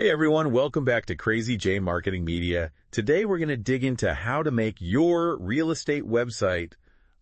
Hey everyone, welcome back to Crazy J Marketing Media. Today we're going to dig into how to make your real estate website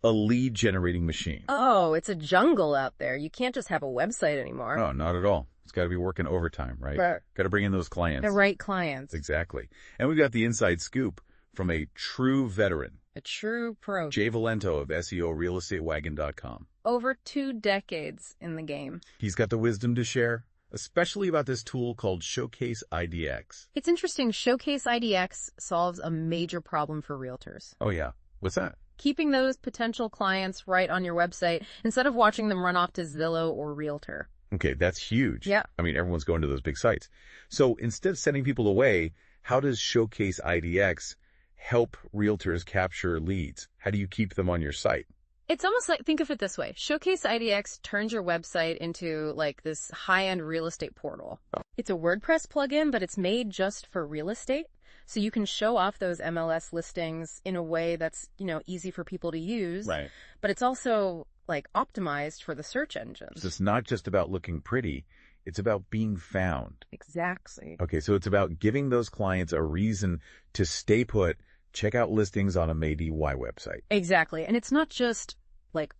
a lead generating machine. Oh, it's a jungle out there. You can't just have a website anymore. Oh, not at all. It's got to be working overtime, right? Got to bring in those clients. The right clients. Exactly. And we've got the inside scoop from a true veteran. A true pro. Jay Valento of SEOrealestatewagon.com. Over 2 decades in the game. He's got the wisdom to share, especially about this tool called Showcase IDX. It's interesting. Showcase IDX solves a major problem for realtors. Oh yeah. What's that? Keeping those potential clients right on your website instead of watching them run off to Zillow or Realtor. Okay, that's huge. Yeah. I mean, everyone's going to those big sites. So instead of sending people away, how does Showcase IDX help realtors capture leads? How do you keep them on your site? It's almost like, think of it this way. Showcase IDX turns your website into like this high-end real estate portal. Oh. It's a WordPress plugin, but it's made just for real estate. So you can show off those MLS listings in a way that's, easy for people to use. Right. But it's also like optimized for the search engines. So it's not just about looking pretty. It's about being found. Exactly. Okay, so it's about giving those clients a reason to stay put, check out listings on a Maybe Why website. Exactly. And it's not just like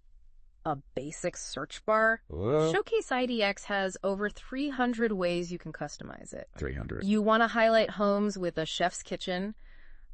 a basic search bar. Showcase IDX has over 300 ways you can customize it. 300. You want to highlight homes with a chef's kitchen,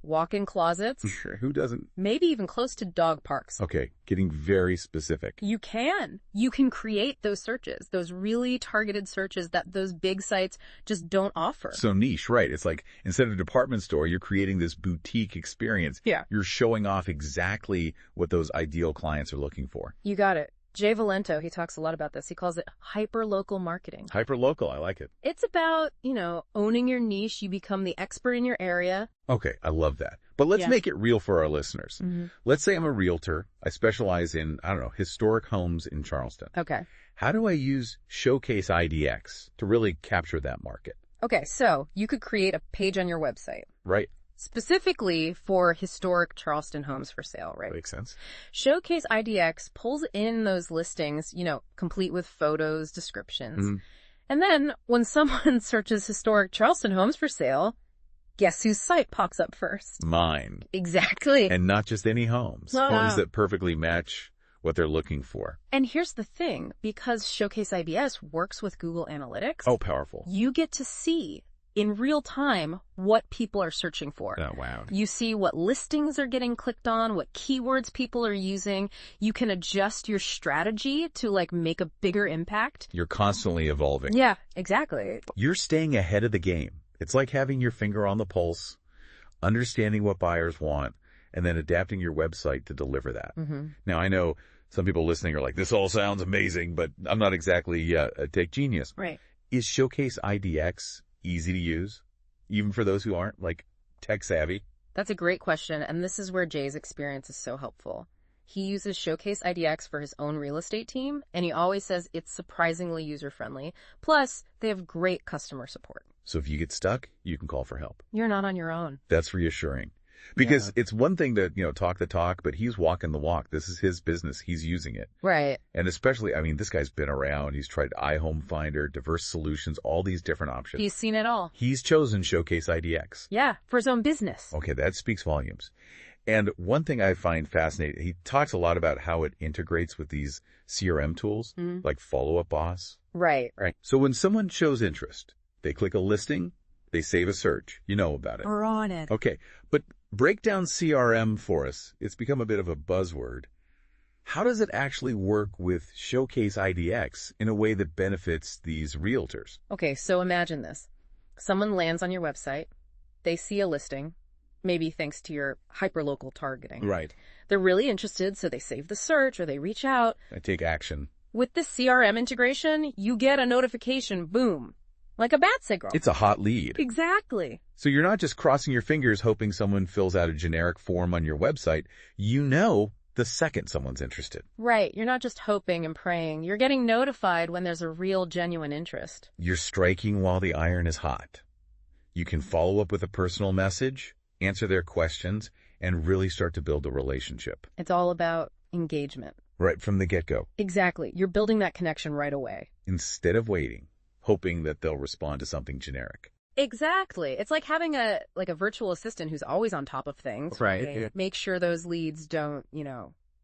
walk-in closets. Sure, who doesn't? Maybe even close to dog parks. Okay, getting very specific. You can. You can create those searches, those really targeted searches that those big sites just don't offer. So niche, right? It's like instead of a department store, you're creating this boutique experience. Yeah. You're showing off exactly what those ideal clients are looking for. You got it. Jay Valento, he talks a lot about this. He calls it hyper-local marketing. Hyper-local, I like it. It's about, owning your niche. You become the expert in your area. Okay, I love that. But let's make it real for our listeners. Mm-hmm. Let's say I'm a realtor. I specialize in, historic homes in Charleston. Okay. How do I use Showcase IDX to really capture that market? Okay, so you could create a page on your website. Right. Specifically for historic Charleston homes for sale, right? Makes sense. Showcase IDX pulls in those listings, complete with photos, descriptions. Mm-hmm. And then when someone searches historic Charleston homes for sale, guess whose site pops up first? Mine. Exactly. And not just any homes. Homes that perfectly match what they're looking for. And here's the thing, because Showcase IDX works with Google Analytics. Oh, powerful. You get to see in real time what people are searching for. Oh, wow. You see what listings are getting clicked on, what keywords people are using. You can adjust your strategy to make a bigger impact. You're constantly evolving. Yeah, exactly. You're staying ahead of the game. It's like having your finger on the pulse, understanding what buyers want, and then adapting your website to deliver that. Mm-hmm. Now, I know some people listening are like, this all sounds amazing, but I'm not exactly a tech genius. Right. Is Showcase IDX easy to use, even for those who aren't tech savvy? That's a great question, and this is where Jay's experience is so helpful. He uses Showcase IDX for his own real estate team, and he always says it's surprisingly user-friendly. Plus, they have great customer support. So if you get stuck, you can call for help. You're not on your own. That's reassuring. Because it's one thing to, talk the talk, but he's walking the walk. This is his business. He's using it. Right. And especially, this guy's been around. He's tried iHome Finder, diverse solutions, all these different options. He's seen it all. He's chosen Showcase IDX. Yeah, for his own business. Okay, that speaks volumes. And one thing I find fascinating, he talks a lot about how it integrates with these CRM tools, like Follow Up Boss. Right. Right. So when someone shows interest, they click a listing, they save a search. You know about it. We're on it. Okay, but break down CRM for us. It's become a bit of a buzzword. How does it actually work with Showcase IDX in a way that benefits these realtors? Okay, so imagine this. Someone lands on your website. They see a listing, maybe thanks to your hyperlocal targeting. Right. They're really interested, so they save the search or they reach out. I take action. With the CRM integration, you get a notification, boom, like a bat signal. It's a hot lead. Exactly. So you're not just crossing your fingers hoping someone fills out a generic form on your website. You know the second someone's interested. Right. You're not just hoping and praying. You're getting notified when there's a real, genuine interest. You're striking while the iron is hot. You can follow up with a personal message, answer their questions, and really start to build a relationship. It's all about engagement. Right from the get-go. Exactly. You're building that connection right away. Instead of waiting, hoping that they'll respond to something generic. Exactly. It's like having a virtual assistant who's always on top of things. Right. Right? Make sure those leads don't,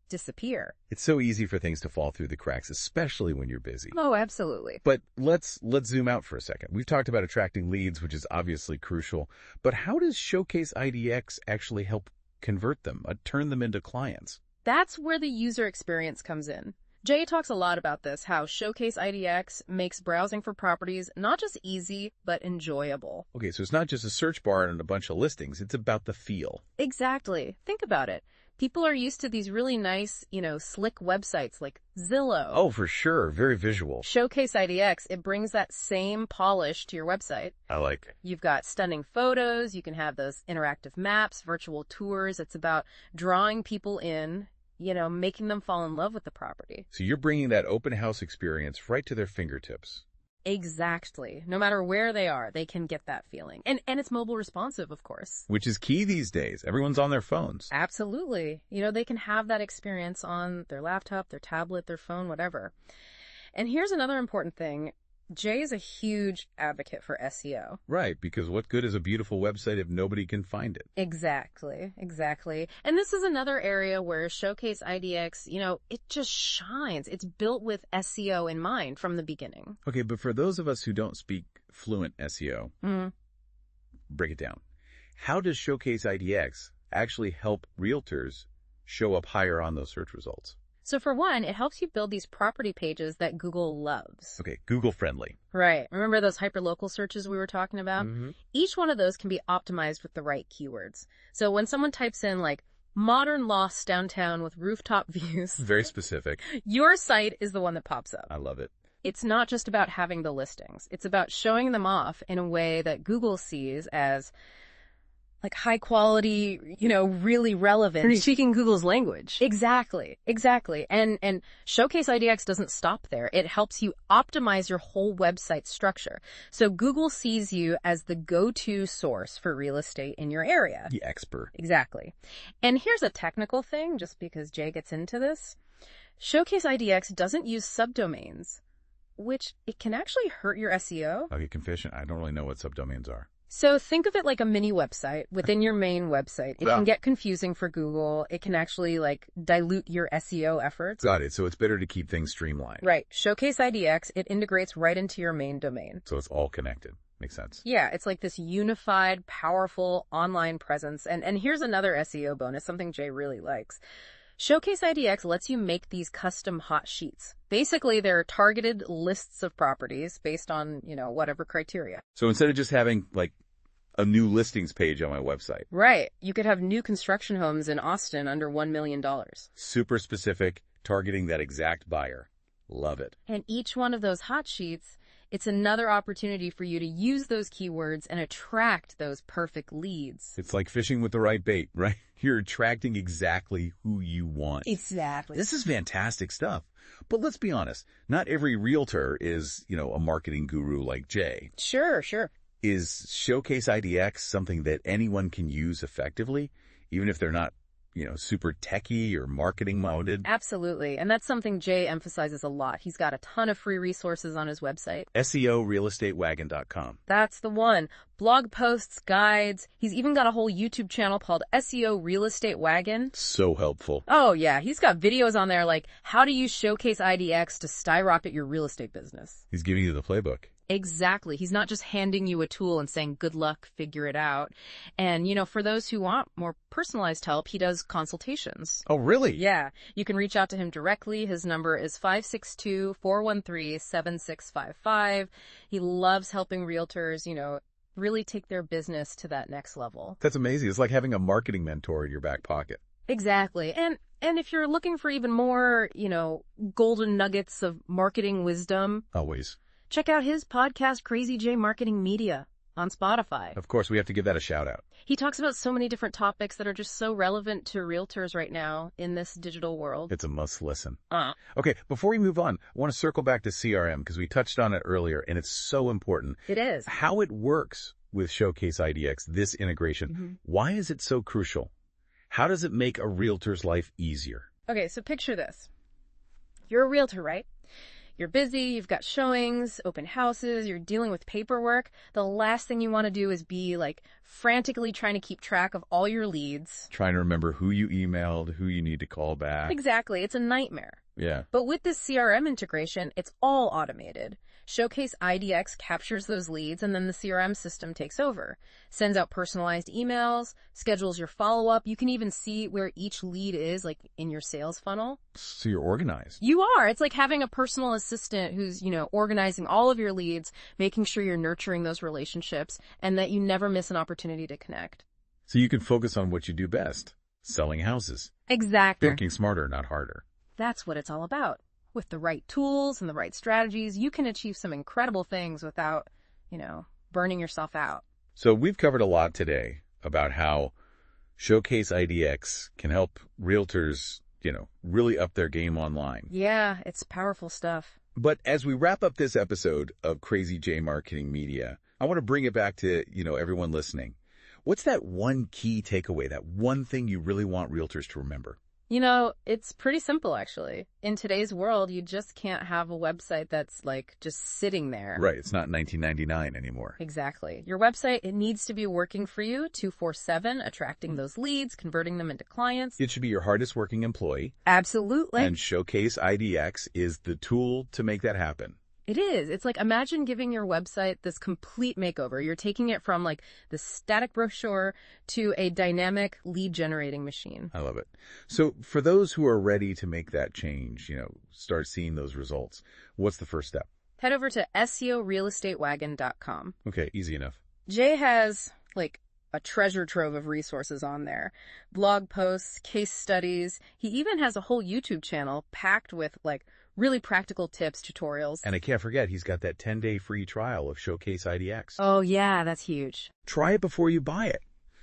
disappear. It's so easy for things to fall through the cracks, especially when you're busy. Oh, absolutely. But let's zoom out for a second. We've talked about attracting leads, which is obviously crucial. But how does Showcase IDX actually help convert them, turn them into clients? That's where the user experience comes in. Jay talks a lot about this, how Showcase IDX makes browsing for properties not just easy, but enjoyable. Okay, so it's not just a search bar and a bunch of listings. It's about the feel. Exactly. Think about it. People are used to these really nice, slick websites like Zillow. Oh, for sure. Very visual. Showcase IDX, it brings that same polish to your website. I like it. You've got stunning photos. You can have those interactive maps, virtual tours. It's about drawing people in, making them fall in love with the property. So you're bringing that open house experience right to their fingertips. Exactly. No matter where they are, they can get that feeling. And it's mobile responsive, of course. Which is key these days. Everyone's on their phones. Absolutely. They can have that experience on their laptop, their tablet, their phone, whatever. And here's another important thing. Jay is a huge advocate for SEO. Right, because what good is a beautiful website if nobody can find it? Exactly. And this is another area where Showcase IDX, it just shines. It's built with SEO in mind from the beginning. Okay, but for those of us who don't speak fluent SEO, break it down. How does Showcase IDX actually help realtors show up higher on those search results? So for one, it helps you build these property pages that Google loves. Okay, Google friendly. Right. Remember those hyperlocal searches we were talking about? Each one of those can be optimized with the right keywords. So when someone types in like modern lost downtown with rooftop views, Very specific. your site is the one that pops up. I love it. It's not just about having the listings. It's about showing them off in a way that Google sees as like high quality, really relevant. You're speaking Google's language. Exactly. And Showcase IDX doesn't stop there. It helps you optimize your whole website structure. So Google sees you as the go-to source for real estate in your area. The expert. Exactly. And here's a technical thing, just because Jay gets into this. Showcase IDX doesn't use subdomains, which it can actually hurt your SEO. Okay, confession, I don't really know what subdomains are. So think of it like a mini website within your main website. It can get confusing for Google. It can actually dilute your SEO efforts. Got it. So it's better to keep things streamlined. Right. Showcase IDX, it integrates right into your main domain. So it's all connected. Makes sense. Yeah, it's like this unified, powerful online presence. And here's another SEO bonus, something Jay really likes. Showcase IDX lets you make these custom hot sheets. Basically, they're targeted lists of properties based on, whatever criteria. So instead of just having a new listings page on my website. Right. You could have new construction homes in Austin under $1 million. Super specific, targeting that exact buyer. Love it. And each one of those hot sheets, it's another opportunity for you to use those keywords and attract those perfect leads. It's like fishing with the right bait, right? You're attracting exactly who you want. Exactly. This is fantastic stuff. But let's be honest, not every realtor is, a marketing guru like Jay. Sure. Is Showcase IDX something that anyone can use effectively, even if they're not, super techie or marketing minded? Absolutely. And that's something Jay emphasizes a lot. He's got a ton of free resources on his website. SEOrealestatewagon.com. That's the one. Blog posts, guides. He's even got a whole YouTube channel called SEO Real Estate Wagon. So helpful. Oh, yeah. He's got videos on there like how to use Showcase IDX to skyrocket your real estate business. He's giving you the playbook. Exactly. He's not just handing you a tool and saying, good luck, figure it out. And, for those who want more personalized help, he does consultations. Oh, really? Yeah. You can reach out to him directly. His number is 562-413-7655. He loves helping realtors, really take their business to that next level. That's amazing. It's like having a marketing mentor in your back pocket. Exactly. And if you're looking for even more, golden nuggets of marketing wisdom. Always. Check out his podcast, Crazy J Marketing Media, on Spotify. Of course, we have to give that a shout out. He talks about so many different topics that are just so relevant to realtors right now in this digital world. It's a must listen. Okay, before we move on, I want to circle back to CRM because we touched on it earlier and it's so important. It is. How it works with Showcase IDX, this integration. Why is it so crucial? How does it make a realtor's life easier? Okay, so picture this. You're a realtor, right? You're busy, you've got showings, open houses, you're dealing with paperwork. The last thing you want to do is be like frantically trying to keep track of all your leads. Trying to remember who you emailed, who you need to call back. Exactly. It's a nightmare. Yeah. But with this CRM integration, it's all automated. Showcase IDX captures those leads, and then the CRM system takes over. Sends out personalized emails, schedules your follow-up. You can even see where each lead is, like in your sales funnel. So you're organized. You are. It's like having a personal assistant who's, organizing all of your leads, making sure you're nurturing those relationships, and that you never miss an opportunity to connect. So you can focus on what you do best, selling houses. Exactly. Working smarter, not harder. That's what it's all about. With the right tools and the right strategies, you can achieve some incredible things without, burning yourself out. So we've covered a lot today about how Showcase IDX can help realtors, really up their game online. Yeah, it's powerful stuff. But as we wrap up this episode of Crazy J Marketing Media, I want to bring it back to, everyone listening. What's that one key takeaway, that one thing you really want realtors to remember? It's pretty simple, actually. In today's world, you just can't have a website that's like just sitting there. Right. It's not 1999 anymore. Exactly. Your website, it needs to be working for you 24/7, attracting those leads, converting them into clients. It should be your hardest working employee. Absolutely. And Showcase IDX is the tool to make that happen. It is. It's like, imagine giving your website this complete makeover. You're taking it from like the static brochure to a dynamic lead generating machine. I love it. So for those who are ready to make that change, start seeing those results, what's the first step? Head over to SEOrealestatewagon.com. Okay, easy enough. Jay has like a treasure trove of resources on there. Blog posts, case studies. He even has a whole YouTube channel packed with like really practical tips, tutorials. And I can't forget, he's got that 10-day free trial of Showcase IDX. Oh, yeah, that's huge. Try it before you buy it.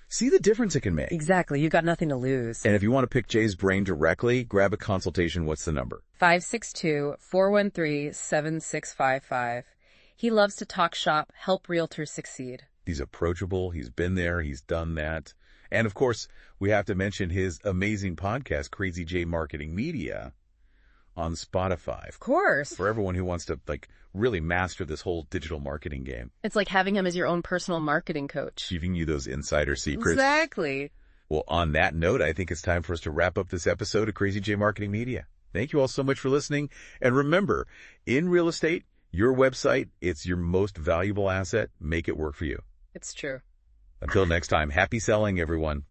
See the difference it can make. Exactly. You've got nothing to lose. And if you want to pick Jay's brain directly, grab a consultation. What's the number? 562-413-7655. He loves to talk shop, help realtors succeed. He's approachable. He's been there. He's done that. And of course, we have to mention his amazing podcast, Crazy J Marketing Media, on Spotify. Of course. For everyone who wants to really master this whole digital marketing game. It's like having him as your own personal marketing coach. Giving you those insider secrets. Exactly. Well, on that note, I think it's time for us to wrap up this episode of Crazy J Marketing Media. Thank you all so much for listening. And remember, in real estate, your website, it's your most valuable asset. Make it work for you. It's true. Until next time, happy selling, everyone.